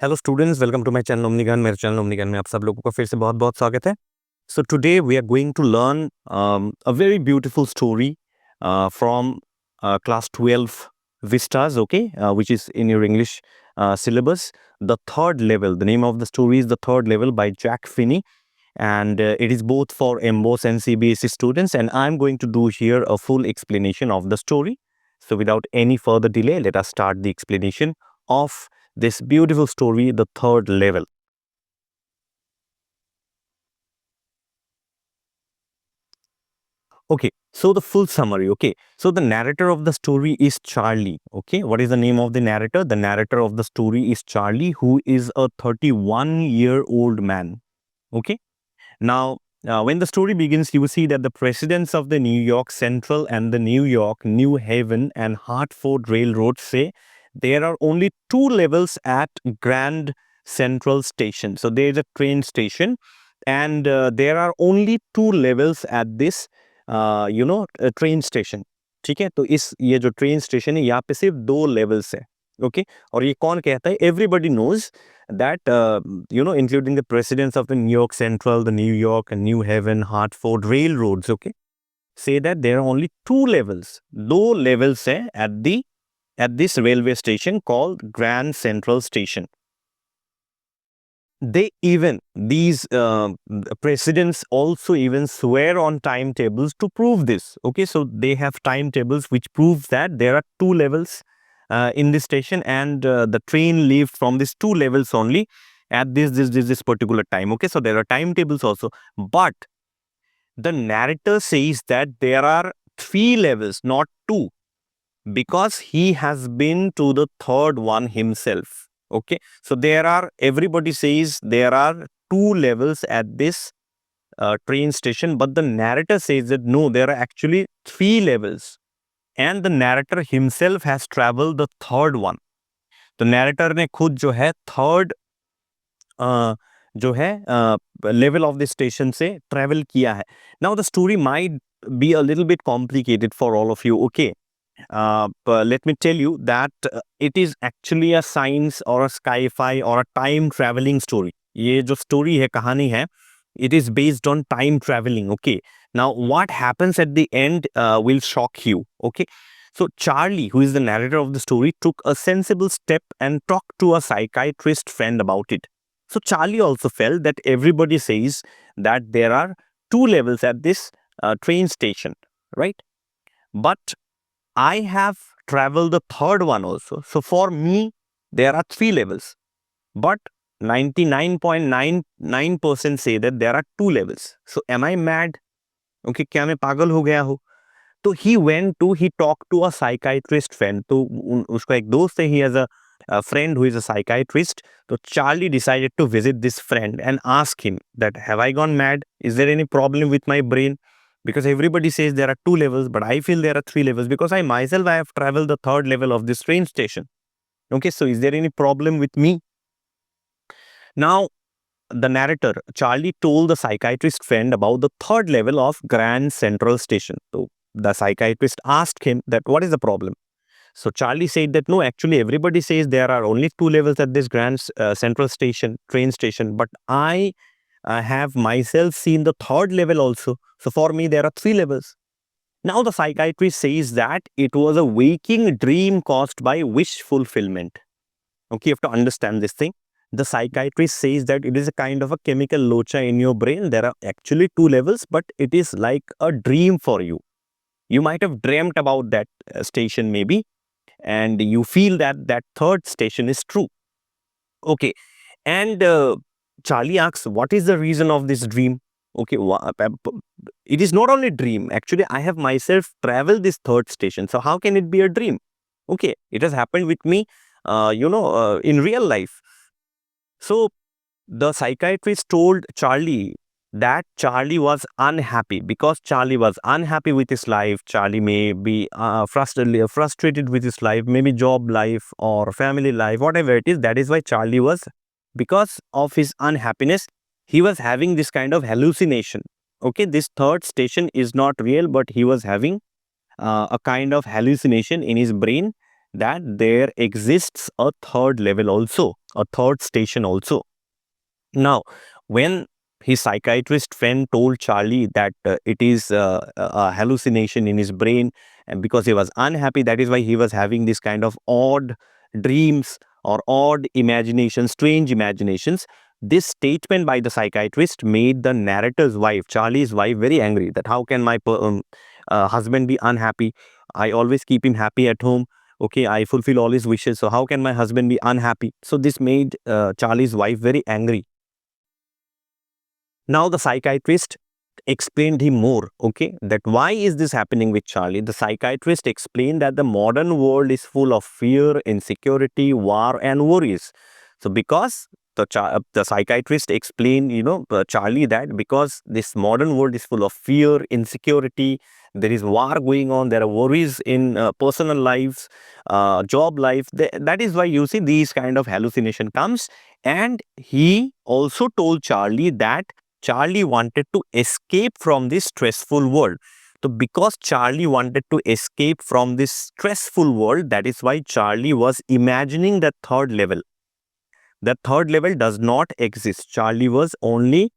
Hello students, welcome to my channel omni Gyan. मेरे channel omni ज्ञान में आप सब लोगों का फिर से बहुत बहुत स्वागत है। So today we are going to learn a very beautiful story from class 12 Vistas, okay, which is in your English syllabus. The third level. The name of the story is The Third Level by Jack Finney, and it is both for MBOSE and CBSE students. And I'm going to do here a full explanation of the story. So without any further delay, let us start the explanation of this beautiful story, The Third Level. Okay, so the full summary. Okay, so the narrator of the story is Charlie. Okay, what is the name of the narrator? The narrator of the story is Charlie, who is a 31-year-old man. Okay, now when the story begins, you will see that the presidents of the New York Central and the New York, New Haven, and Hartford Railroad say there are only two levels at Grand Central Station. So there is a train station, and there are only two levels at this train station. ठीक है, तो इस ये जो train station है यहाँ पे सिर्फ दो लेवल्स है. ओके, और ये कौन कहता है? Everybody knows that including the presidents of the New York Central, the New York and New Haven, Hartford railroads, okay, say that there are only two levels. दो levels है at this railway station called Grand Central Station. These presidents also even swear on timetables to prove this. Okay, so they have timetables which prove that there are two levels in this station, and the train leaves from these two levels only at this particular time. Okay, so there are timetables also, but the narrator says that there are three levels, not two, because he has been to the third one himself. Okay, so everybody says there are two levels at this train station, but the narrator says that no, there are actually three levels, and the narrator himself has traveled the third one. तो narrator ने खुद जो है third जो है level of the station से travel किया है. Now the story might be a little bit complicated for all of you. Okay, but let me tell you that it is actually a science or a sci-fi or a time traveling story. ये जो story है, कहानी है, it is based on time traveling. Okay, now what happens at the end will shock you. Okay, so Charlie, who is the narrator of the story, took a sensible step and talked to a psychiatrist friend about it. So Charlie also felt that everybody says that there are two levels at this train station, right? But I have traveled the third one also. So for me, there are three levels. But 99.99% say that there are two levels. So am I mad? Okay, क्या मैं पागल हो गया हूँ? तो he talked to a psychiatrist friend. तो उसका एक दोस्त है, he has a friend who is a psychiatrist. So Charlie decided to visit this friend and ask him that, have I gone mad? Is there any problem with my brain? Because everybody says there are two levels, but I feel there are three levels because I myself have traveled the third level of this train station. Okay, so is there any problem with me? Now, the narrator, Charlie, told the psychiatrist friend about the third level of Grand Central Station. So the psychiatrist asked him that what is the problem? So Charlie said that no, actually everybody says there are only two levels at this Grand Central Station, train station, but I have myself seen the third level also. So for me, there are three levels. Now the psychiatrist says that it was a waking dream caused by wish fulfillment. Okay, you have to understand this thing. The psychiatrist says that it is a kind of a chemical locha in your brain. There are actually two levels, but it is like a dream for you. You might have dreamt about that station maybe, and you feel that that third station is true. Okay, and Charlie asks, what is the reason of this dream? Okay, it is not only dream. Actually, I have myself traveled this third station. So how can it be a dream? Okay, it has happened with me, in real life. So the psychiatrist told Charlie that Charlie was unhappy. Because Charlie was unhappy with his life, Charlie may be frustrated with his life, maybe job life or family life, whatever it is. That is why Charlie was, because of his unhappiness, he was having this kind of hallucination. Okay, this third station is not real, but he was having a kind of hallucination in his brain that there exists a third level also, a third station also. Now, when his psychiatrist friend told Charlie that it is a hallucination in his brain, and because he was unhappy, that is why he was having this kind of odd dreams or odd imaginations, strange imaginations. This statement by the psychiatrist made the narrator's wife, Charlie's wife, very angry that how can my husband be unhappy? I always keep him happy at home. Okay, I fulfill all his wishes. So how can my husband be unhappy? So this made Charlie's wife very angry. Now the psychiatrist explained him more, okay, that why is this happening with Charlie. The psychiatrist explained that the modern world is full of fear, insecurity, war and worries. So because the psychiatrist explained, Charlie, that because this modern world is full of fear, insecurity, there is war going on, there are worries in personal lives, job life. That is why you see these kind of hallucination comes. And he also told Charlie that Charlie wanted to escape from this stressful world. So because Charlie wanted to escape from this stressful world, that is why Charlie was imagining the third level. The third level does not exist. Charlie was only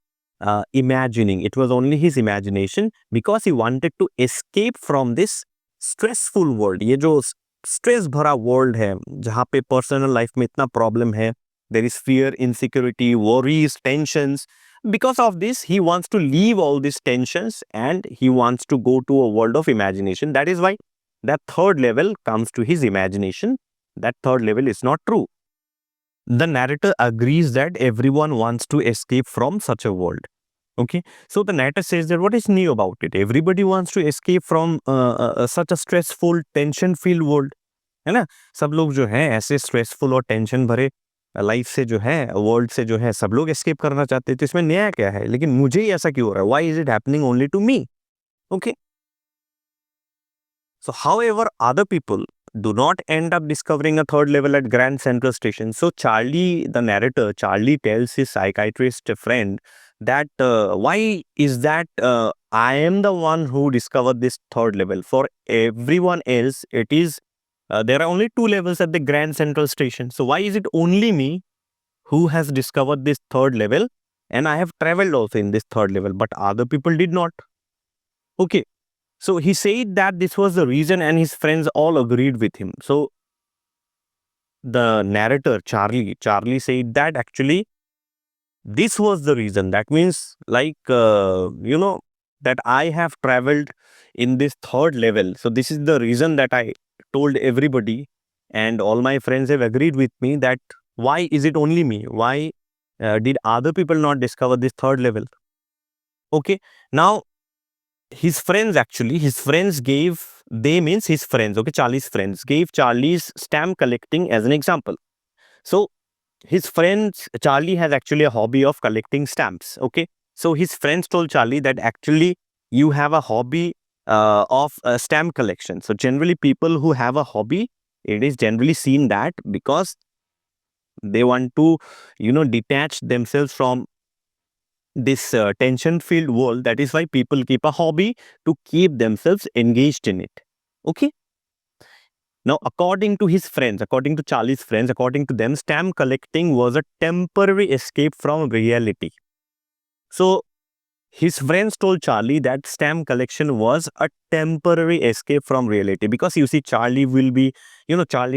imagining. It was only his imagination because he wanted to escape from this stressful world. ये जो stress भरा world है, जहाँ पे personal life में इतना problem है, there is fear, insecurity, worries, tensions. Because of this, he wants to leave all these tensions and he wants to go to a world of imagination. That is why that third level comes to his imagination. That third level is not true. The narrator agrees that everyone wants to escape from such a world. Okay, so the narrator says that what is new about it? Everybody wants to escape from such a stressful, tension-filled world. है ना? सब लोग जो हैं ऐसे stressful और tension भरे life से जो है, वर्ल्ड से जो है, सब लोग एस्केप करना चाहते हैं. तो इसमें नया क्या है? लेकिन मुझे ही ऐसा क्यों हो रहा है? Why is it happening only to me? Okay. So, however, other people do not end up discovering a third level at Grand Central Station. So, Charlie, the narrator, Charlie tells his psychiatrist friend that why is that I am the one who discovered this third level. For everyone else, it is there are only two levels at the Grand Central Station. So, why is it only me who has discovered this third level? And I have traveled also in this third level, but other people did not. Okay. So he said that this was the reason and his friends all agreed with him. So the narrator, Charlie said that actually this was the reason. That means that I have traveled in this third level. So this is the reason that I told everybody and all my friends have agreed with me that why is it only me? Why did other people not discover this third level? Okay. Now, his friends gave, okay, Charlie's friends gave Charlie's stamp collecting as an example. So his friends, Charlie has actually a hobby of collecting stamps. Okay. So his friends told Charlie that actually you have a hobby of stamp collection. So generally people who have a hobby, it is generally seen that because they want to, detach themselves from this tension-filled world. That is why people keep a hobby to keep themselves engaged in it. Okay. Now, according to his friends, according to Charlie's friends, according to them, stamp collecting was a temporary escape from reality. So, his friends told Charlie that stamp collection was a temporary escape from reality because you see, Charlie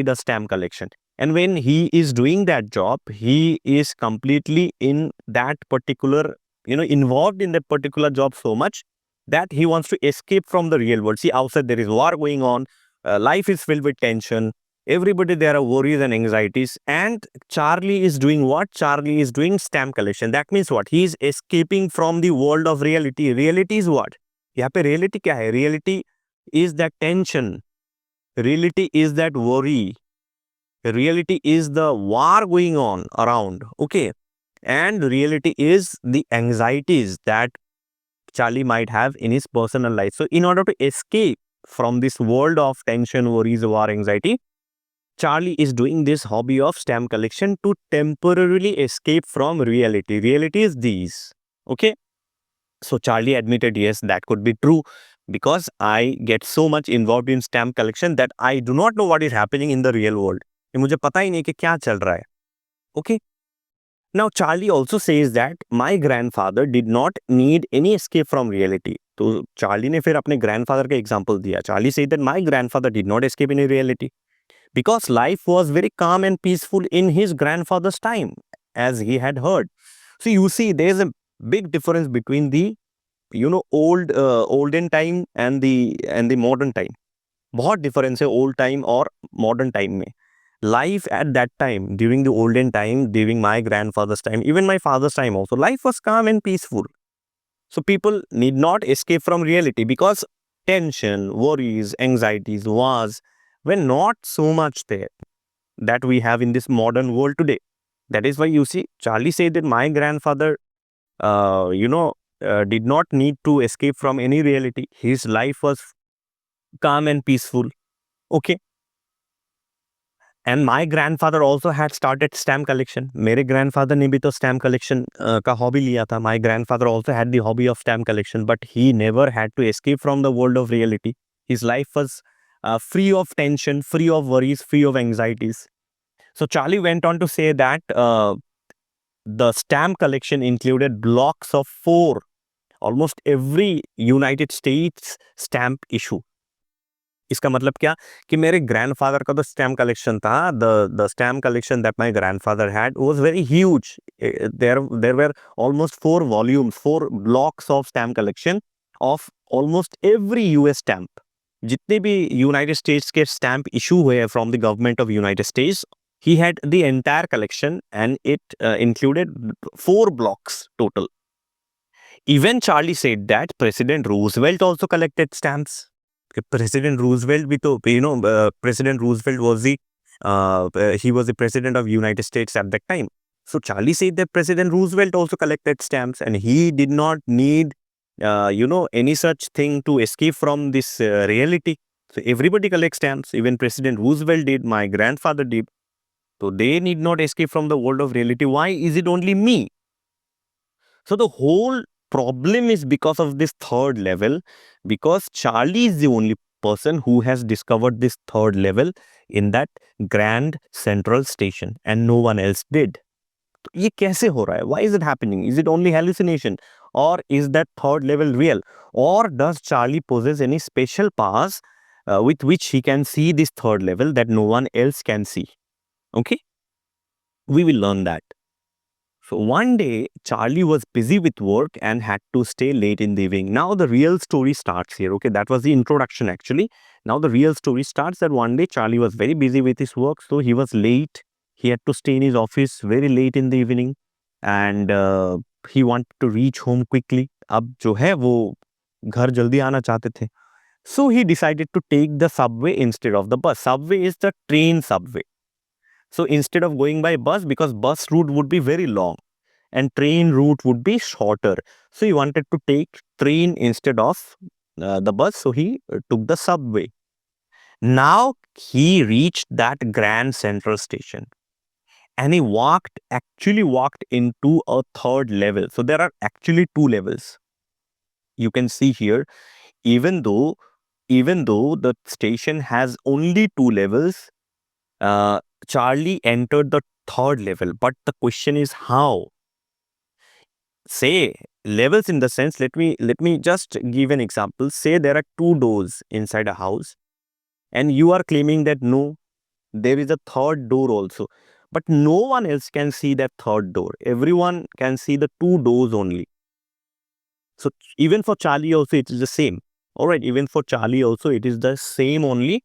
does stamp collection. And when he is doing that job, he is completely in that particular, involved in that particular job so much that he wants to escape from the real world. See, outside there is war going on, life is filled with tension, everybody there are worries and anxieties, and Charlie is doing what? Charlie is doing stamp collection. That means what? He is escaping from the world of reality. Reality is what? यहाँ पे reality क्या है? Reality is that tension. Reality is that worry. Reality is the war going on around. Okay. And reality is the anxieties that Charlie might have in his personal life. So in order to escape from this world of tension, worries, war, anxiety, Charlie is doing this hobby of stamp collection to temporarily escape from reality. Reality is these. Okay. So Charlie admitted, yes, that could be true because I get so much involved in stamp collection that I do not know what is happening in the real world. मुझे पता ही नहीं कि क्या चल रहा है. Okay. Now Charlie also says that my grandfather did not need any escape from reality. तो Charlie ने फिर अपने grandfather का example दिया. Charlie said that my grandfather did not escape any reality because life was very calm and peaceful in his grandfather's time, as he had heard. So you see, there is a big difference between the olden time and the modern time. बहुत difference है old time और modern time में. Life at that time, during the olden time, during my grandfather's time, even my father's time also, life was calm and peaceful. So people need not escape from reality because tension, worries, anxieties, wars were not so much there that we have in this modern world today. That is why you see, Charlie said that my grandfather, did not need to escape from any reality. His life was calm and peaceful. Okay. And my grandfather also had started stamp collection. मेरे grandfather ने भी तो stamp collection का hobby लिया था. My grandfather also had the hobby of stamp collection, but he never had to escape from the world of reality. His life was free of tension, free of worries, free of anxieties. So Charlie went on to say that the stamp collection included blocks of 4, almost every United States stamp issue. इसका मतलब क्या कि मेरे grandfather का तो stamp collection था. The stamp collection that my grandfather had was very huge. There were almost 4 volumes, 4 blocks of stamp collection of almost every US stamp. जितने भी यूनाइटेड स्टेट्स के स्टैम्प इशू हुए from the government of United States, he had the entire collection and it included 4 blocks total. Even Charlie said that President Roosevelt also collected stamps. President Roosevelt भी तो, President Roosevelt was he was the president of United States at that time. So Charlie said that President Roosevelt also collected stamps and he did not need, any such thing to escape from this reality. So everybody collects stamps. Even President Roosevelt did. My grandfather did. So they need not escape from the world of reality. Why is it only me? So the whole problem is because of this third level, because Charlie is the only person who has discovered this third level in that Grand Central Station and no one else did. तो ये कैसे हो रहा है? Why is it happening? Is it only hallucination? Or is that third level real? Or does Charlie possess any special powers with which he can see this third level that no one else can see? Okay? We will learn that. So one day, Charlie was busy with work and had to stay late in the evening. Now the real story starts here. Okay, that was the introduction actually. Now the real story starts that one day Charlie was very busy with his work, so he was late. He had to stay in his office very late in the evening, and he wanted to reach home quickly. अब जो है वो घर जल्दी आना चाहते थे. So he decided to take the subway instead of the bus. Subway is the train subway. So instead of going by bus, because bus route would be very long and train route would be shorter. So he wanted to take train instead of the bus. So he took the subway. Now he reached that Grand Central Station and he actually walked into a third level. So there are actually 2 levels. You can see here, even though the station has only 2 levels, Charlie entered the third level. But the question is how? Say levels in the sense, let me just give an example. Say there are 2 doors inside a house and you are claiming that no, there is a third door also. But no one else can see that third door. Everyone can see the 2 doors only. So even for Charlie also it is the same. Alright, even for Charlie also it is the same only.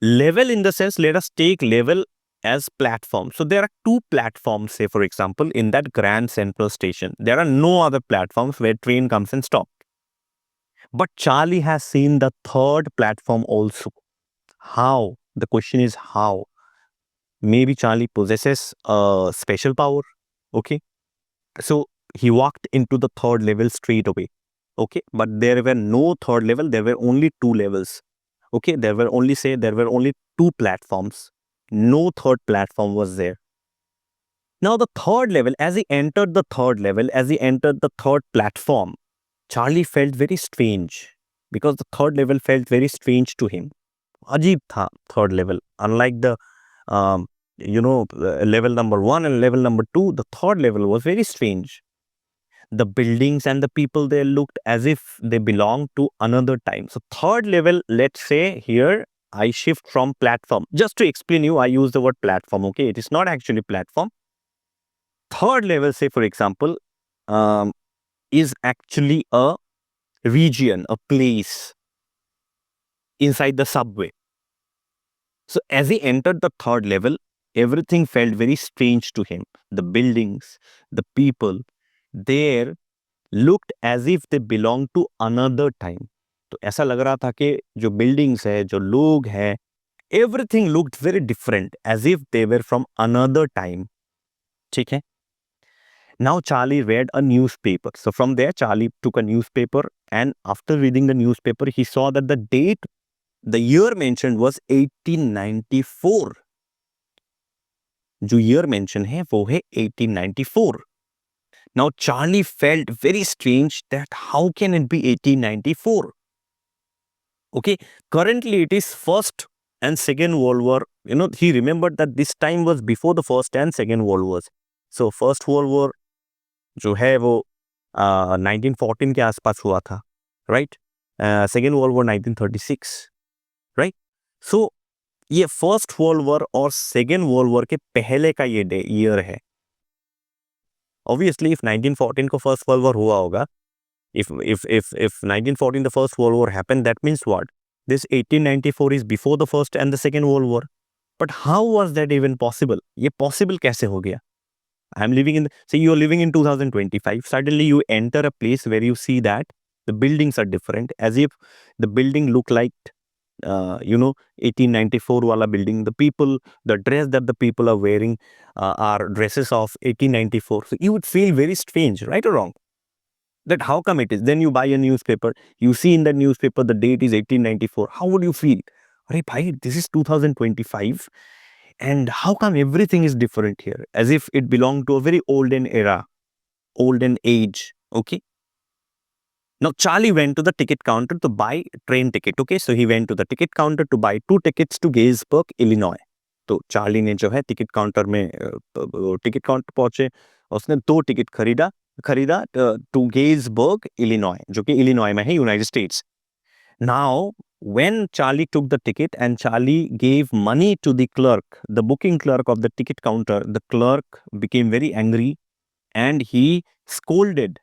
Level in the sense, let us take level as platform. So there are 2 platforms, say for example, in that Grand Central Station. There are no other platforms where train comes and stops. But Charlie has seen the third platform also. How? The question is how? Maybe Charlie possesses a special power. Okay. So he walked into the third level straight away. Okay. But there were no third level. There were only 2 levels. Okay, there were only 2 platforms. No third platform was there. Now the third level, as he entered the third level, as he entered the third platform, Charlie felt very strange. because the third level felt very strange to him. अजीब था third level. Unlike the level number 1 and level number 2, the third level was very strange. The buildings and the people there looked as if they belonged to another time. So third level, let's say here, I shift from platform. Just to explain you, I use the word platform, okay? It is not actually platform. Third level, say for example, is actually a region, a place inside the subway. So as he entered the third level, everything felt very strange to him. The buildings, the people, there looked as if they belonged to another time. तो ऐसा लग रहा था कि जो buildings है, जो लोग हैं, everything looked very different, as if they were from another time. ठीक है? Now Charlie read a newspaper. So from there, Charlie took a newspaper, and after reading the newspaper, he saw that the year mentioned was 1894. जो year mentioned है वो है 1894. Now Charlie felt very strange that how can it be 1894? Okay, currently it is First and Second World War. He remembered that this time was before the First and Second World Wars. So First World War जो है वो 1914 के आसपास हुआ था, right? Second World War 1936, right? So ये first world war और second world war के पहले का ये ईयर है. ऑब्वियसली इफ 1914 को फर्स्ट वर्ल्ड वॉर हुआ होगा, if 1914 the first world war happened, that means what? This 1894 is before the first and the second world war. But how was that even possible? ये possible कैसे हो गया? I'm living in, say you are living in 2025, suddenly you enter a place where you see that the buildings are different, as if the building look like 1894 wala building. The people, the dress that the people are wearing are dresses of 1894. So you would feel very strange, right or wrong? That how come it is? Then you buy a newspaper, you see in the newspaper the date is 1894. How would you feel? Arey bhai, this is 2025, and how come everything is different here? As if it belonged to a very olden era, olden age, okay? Now, Charlie went to the ticket counter to buy train ticket, okay? So, he went to the ticket counter to buy 2 tickets to Gettysburg, Illinois. तो Charlie ने जो है ticket counter में ticket counter पहुंचे, उसने 2 ticket खरीदा to Gettysburg, Illinois, जो कि इलिनॉय में है, United states. Now, when Charlie took the ticket and Charlie gave money to the clerk, the booking clerk of the ticket counter, the clerk became very angry and he scolded.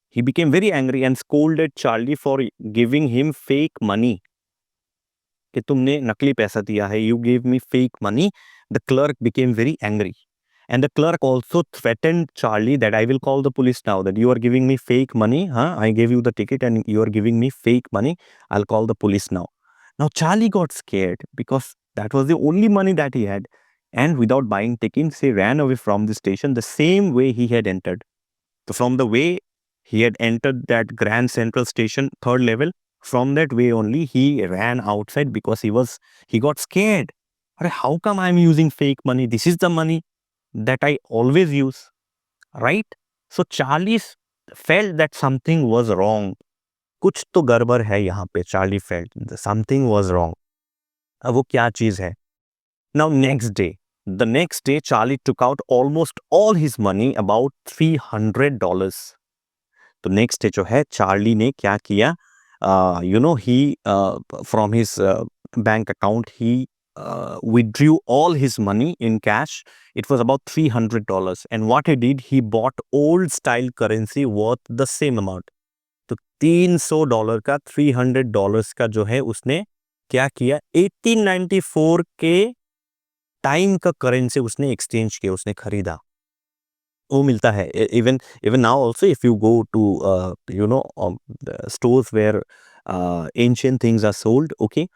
He became very angry and scolded Charlie for giving him fake money. कि तुमने नकली पैसा दिया है, you gave me fake money. The clerk became very angry. And the clerk also threatened Charlie that I will call the police now, that you are giving me fake money. I gave you the ticket and you are giving me fake money. I'll call the police now. Now Charlie got scared because that was the only money that he had. And without buying tickets, he ran away from the station the same way he had entered. So from the way he had entered that Grand Central Station, third level, from that way only he ran outside because he got scared. How come I'm using fake money? This is the money that I always use, right? So Charlie felt that something was wrong. कुछ तो गड़बड़ है यहाँ पे. Charlie felt something was wrong. अब वो क्या चीज है? Now the next day Charlie took out almost all his money, about $300. तो next day जो है Charlie ने क्या किया? He from his bank account he withdrew all his money in cash. It was about $300. And what he did, he bought old style currency worth the same amount. तो $300 का $300 का जो है उसने क्या किया? 1894 के टाइम का करेंसी उसने एक्सचेंज किया, उसने खरीदा. वो मिलता है. Even now also, if you go to the stores where ancient things are sold, okay,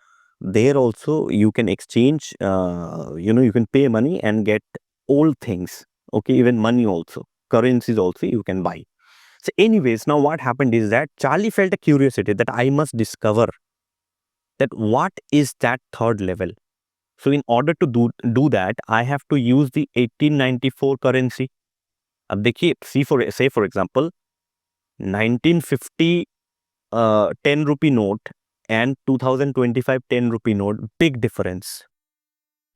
there also you can exchange, you can pay money and get old things, okay, even money also, currencies also you can buy. So anyways, now what happened is that Charlie felt a curiosity that I must discover that what is that third level. So in order to do that, I have to use the 1894 currency. अब देखिए, say for example 1950 10 rupee note and 2025 10 rupee note, big difference.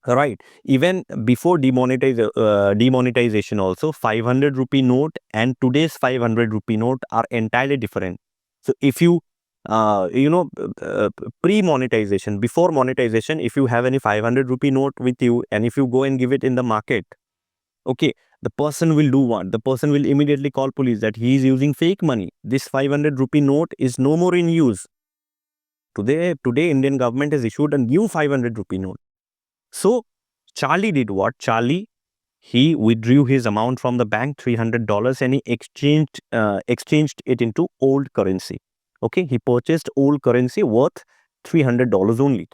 Right. Even before demonetization also, 500 rupee note and today's 500 rupee note are entirely different. So if you, pre-monetization, before monetization, if you have any 500 rupee note with you and if you go and give it in the market, okay, the person will do what? The person will immediately call police that he is using fake money. This 500 rupee note is no more in use. Today, Indian government has issued a new 500 rupee note. So Charlie did what? Charlie, he withdrew his amount from the bank, $300, and he exchanged it into old currency. Okay, he purchased old currency worth $300 only.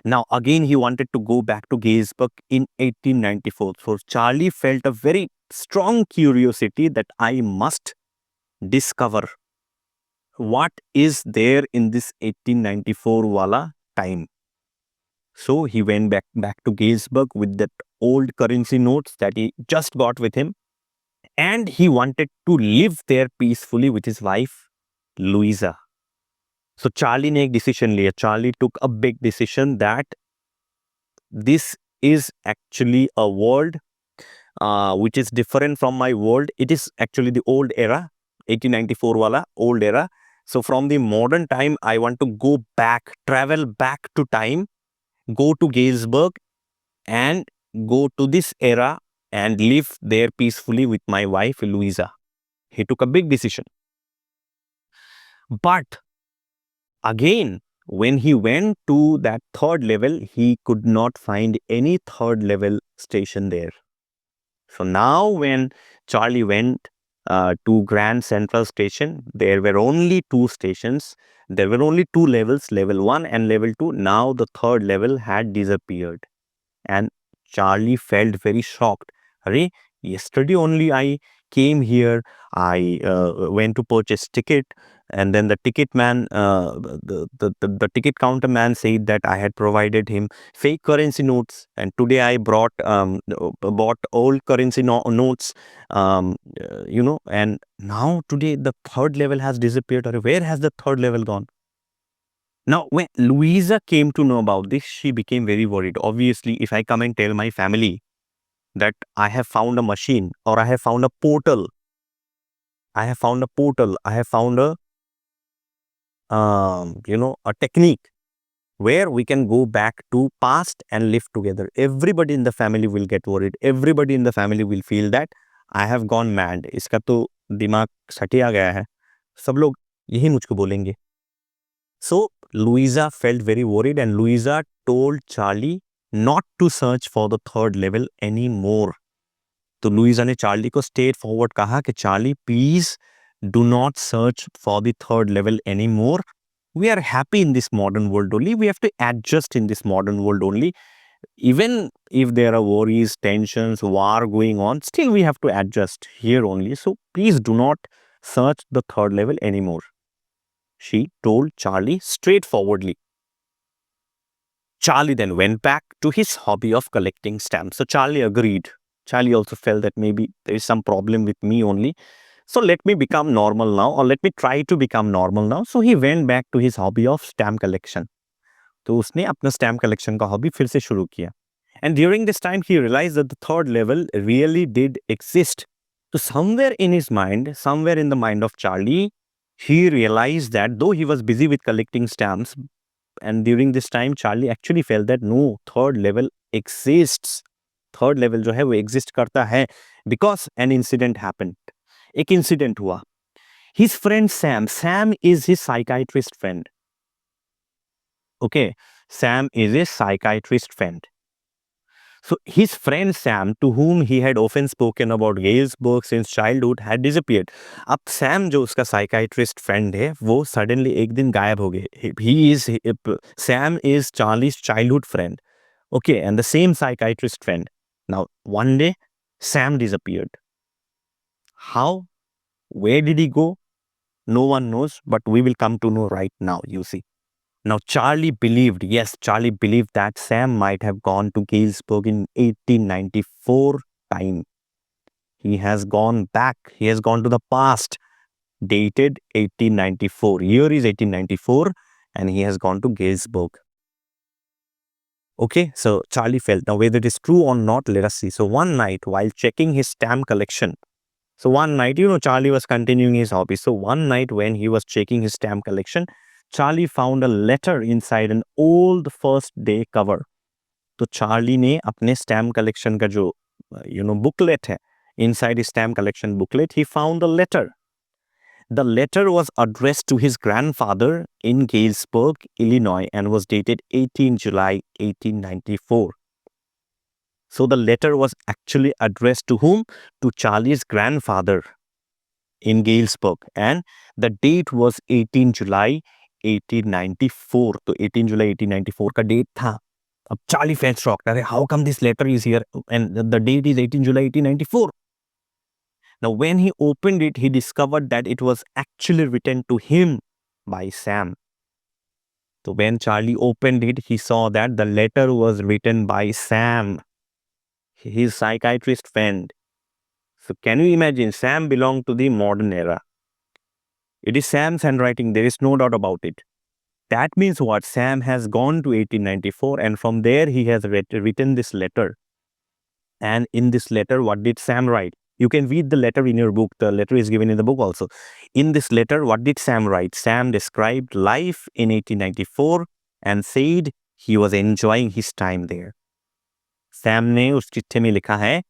Now, again, he wanted to go back to Gettysburg in 1894. So Charlie felt a very strong curiosity that I must discover what is there in this 1894 wala time. So he went back to Gettysburg with that old currency notes that he just got with him. And he wanted to live there peacefully with his wife, Louisa. So Charlie ने एक decision लिया. Charlie took a big decision that this is actually a world which is different from my world. It is actually the old era, 1894 wala, old era. So from the modern time, I want to go back, travel back to time, go to Gettysburg and go to this era and live there peacefully with my wife, Louisa. He took a big decision. But again, when he went to that third level, he could not find any third level station there. So now when Charlie went to Grand Central Station, there were only two stations. There were only two levels, level 1 and level 2. Now the third level had disappeared. And Charlie felt very shocked. Arey, yesterday only I came here, I went to purchase ticket, and then the ticket man, the ticket counter man said that I had provided him fake currency notes, and today I bought old currency notes, and now today the third level has disappeared. Or where has the third level gone? Now, when Louisa came to know about this, she became very worried. Obviously, if I come and tell my family that I have found a machine or I have found a portal, I have found a technique where we can go back to past and live together. Everybody in the family will get worried. Everybody in the family will feel that I have gone mad. इसका तो दिमाग सटिया गया है. सब लोग यही मुझको बोलेंगे. So Louisa felt very worried and Louisa told Charlie not to search for the third level anymore. तो Louisa ने Charlie को straight forward कहा कि Charlie, please do not search for the third level anymore. We are happy in this modern world only. We have to adjust in this modern world only. Even if there are worries, tensions, war going on, still we have to adjust here only. So please do not search the third level anymore. She told Charlie straightforwardly. Charlie then went back to his hobby of collecting stamps. So Charlie agreed. Charlie also felt that maybe there is some problem with me only. So let me become normal now, or let me try to become normal now. So he went back to his hobby of stamp collection. तो उसने अपना stamp collection का hobby फिर से शुरू किया. And during this time, he realized that the third level really did exist. So somewhere in his mind, somewhere in the mind of Charlie, he realized that though he was busy with collecting stamps, and during this time, Charlie actually felt that no, third level exists. Third level जो है वो exist करता है because an incident happened. एक incident हुआ. His friend Sam is his psychiatrist friend. Okay, Sam is a psychiatrist friend. So his friend Sam, to whom he had often spoken about Galesburg since childhood, had disappeared. अब Sam जो उसका psychiatrist friend है, वो suddenly एक दिन गायब हो गए. Sam is Charlie's childhood friend. Okay, and the same psychiatrist friend. Now, one day, Sam disappeared. How? Where did he go? No one knows, but we will come to know right now, you see. Now, Charlie believed that Sam might have gone to Galesburg in 1894 time. He has gone back. He has gone to the past. dated 1894. Year is 1894, and he has gone to Galesburg. Okay, so Charlie felt. Now, whether it is true or not, let us see. So, one night while checking his stamp collection, so one night, Charlie was continuing his hobby. So, one night when he was checking his stamp collection, Charlie found a letter inside an old first day cover. तो Charlie ने अपने stamp collection का जो booklet है, inside his stamp collection booklet, he found a letter. The letter was addressed to his grandfather in Galesburg, Illinois, and was dated 18 July 1894. So the letter was actually addressed to whom? To Charlie's grandfather in Galesburg, and the date was 18 July 1894. तो 18 July 1894 का date था. अब Charlie felt shocked. अरे, how come this letter is here and the date is 18 July 1894? Now, when he opened it, he discovered that it was actually written to him by Sam. So when Charlie opened it, he saw that the letter was written by Sam, his psychiatrist friend. So can you imagine? Sam belonged to the modern era. It is Sam's handwriting. There is no doubt about it. That means what? Sam has gone to 1894, and from there he has written this letter. And in this letter, what did Sam write? You can read the letter in your book. The letter is given in the book also. In this letter, what did Sam write? Sam described life in 1894 and said he was enjoying his time there. Sam ने उस चिट्ठी में लिखा है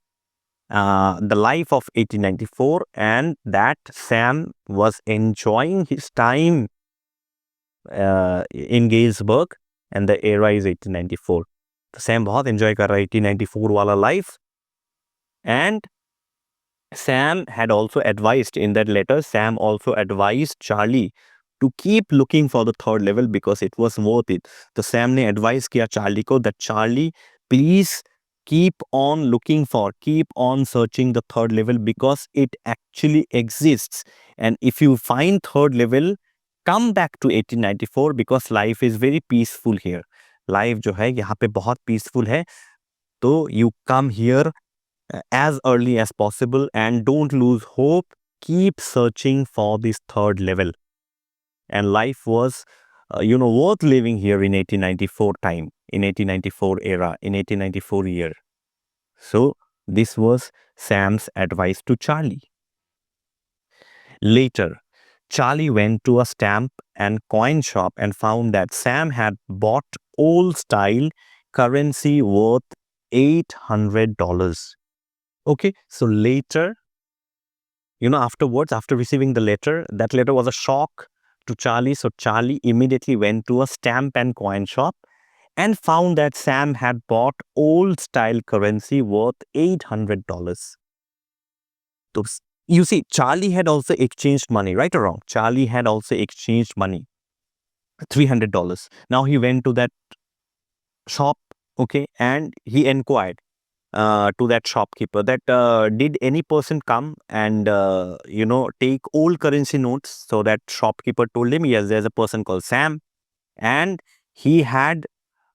the life of 1894 and that Sam was enjoying his time in Galesburg and the era is 1894. तो Sam बहुत enjoy कर रहा है 1894 वाला life. And Sam had also advised in that letter, Sam also advised Charlie to keep looking for the third level because it was worth it. So Sam ने advise किया Charlie को that Charlie, please keep on looking for, keep on searching the third level because it actually exists. And if you find third level, come back to 1894 because life is very peaceful here. Life जो है यहाँ पे बहुत peaceful है. So you come here as early as possible and don't lose hope. Keep searching for this third level. And life was, worth living here in 1894 time, in 1894 era, in 1894 year. So this was Sam's advice to Charlie. Later, Charlie went to a stamp and coin shop and found that Sam had bought old style currency worth $800. Okay, so later, afterwards, after receiving the letter, that letter was a shock to Charlie. So Charlie immediately went to a stamp and coin shop and found that Sam had bought old style currency worth $800. So you see, Charlie had also exchanged money, right or wrong? Charlie had also exchanged money, $300. Now he went to that shop, okay, and he inquired to that shopkeeper that did any person come and take old currency notes. So that shopkeeper told him, yes, there's a person called Sam and he had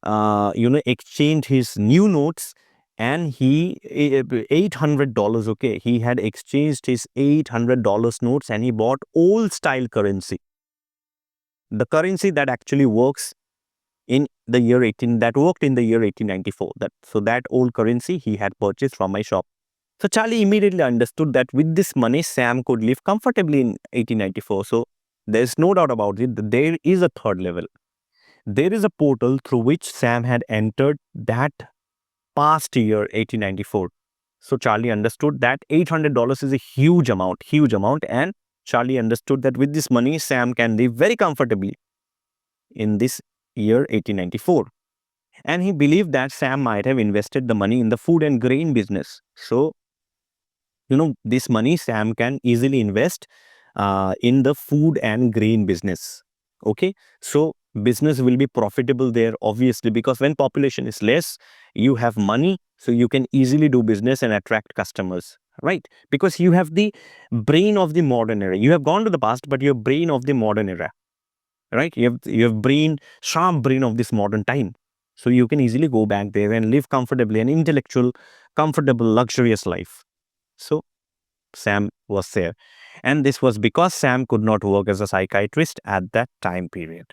exchanged his new notes and he $800. Okay, he had exchanged his $800 notes and he bought old style currency, the currency that actually works in the year 1894. That old currency he had purchased from my shop. So Charlie immediately understood that with this money, Sam could live comfortably in 1894. So there's no doubt about it that there is a third level. There is a portal through which Sam had entered that past year, 1894. So Charlie understood that $800 is a huge amount. And Charlie understood that with this money, Sam can live very comfortably in this year 1894. And he believed that Sam might have invested the money in the food and grain business. So, this money Sam can easily invest in the food and grain business. Okay, so business will be profitable there, obviously, because when population is less, you have money, so you can easily do business and attract customers, right? Because you have the brain of the modern era. You have gone to the past, but your brain of the modern era, right? You have sharp brain of this modern time. So you can easily go back there and live comfortably, an intellectual, comfortable, luxurious life. So Sam was there. And this was because Sam could not work as a psychiatrist at that time period.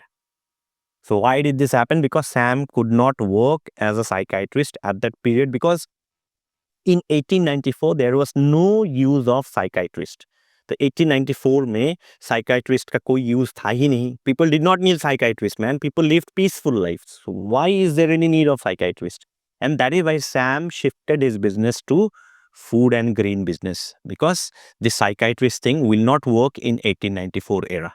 So why did this happen? Because Sam could not work as a psychiatrist at that period, because in 1894 there was no use of psychiatrist. The 1894 में psychiatrist का कोई use था ही नहीं. People did not need psychiatrist, man. People lived peaceful lives. So why is there any need of psychiatrist? And that is why Sam shifted his business to food and grain business, because the psychiatrist thing will not work in 1894 era.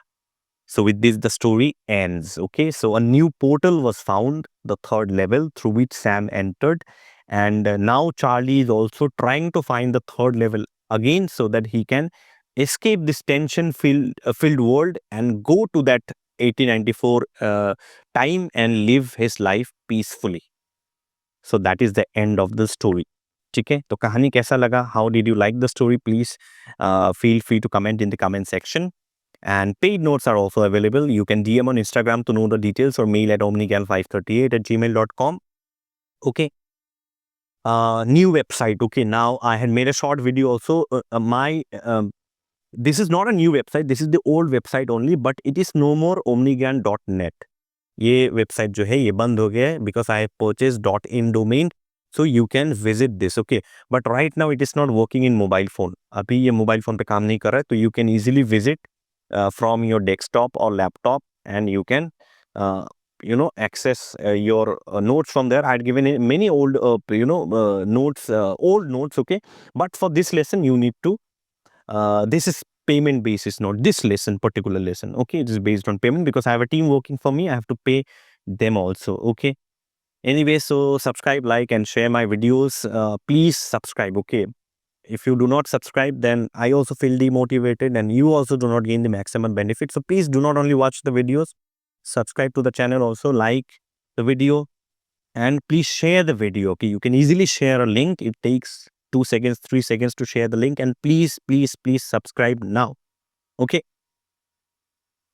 So with this, the story ends. Okay, so a new portal was found, the third level, through which Sam entered. And now Charlie is also trying to find the third level again, so that he can escape this tension-filled world and go to that 1894 time and live his life peacefully. So that is the end of the story. ठीक है, तो कहानी कैसा लगा? How did you like the story? Please feel free to comment in the comment section. And paid notes are also available. You can DM on Instagram to know the details, or mail at omnigyan538@gmail.com. Okay. New website. Okay. Now I had made a short video also. This is not a new website. This is the old website only, but it is no more omnigyan.net. ये website जो है ये बंद हो गया है, because I have purchased .in domain, so you can visit this. Okay, but right now it is not working in mobile phone. अभी ये मोबाइल फोन पे काम नहीं कर रहा है, तो you can easily visit from your desktop or laptop, and you can access your notes from there. I had given many old notes, old notes. Okay, but for this lesson you need to this is payment basis note. This lesson, particular lesson, okay, it is based on payment, because I have a team working for me. I have to pay them also. Okay, anyway, so subscribe, like, and share my videos. Please subscribe. Okay, if you do not subscribe, then I also feel demotivated, and you also do not gain the maximum benefit. So please do not only watch the videos, subscribe to the channel also, like the video, and please share the video. Okay, you can easily share a link. It takes 2 seconds, 3 seconds to share the link, and please subscribe now. Okay,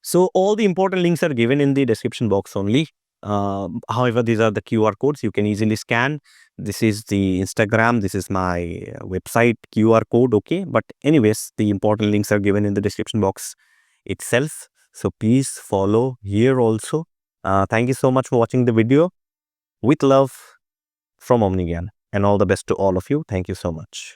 so all the important links are given in the description box only. However, these are the QR codes you can easily scan. This is the Instagram, this is my website QR code. Okay, but anyways, the important links are given in the description box itself, so please follow here also. Thank you so much for watching the video. With love from Omni Gyan, and all the best to all of you. Thank you so much.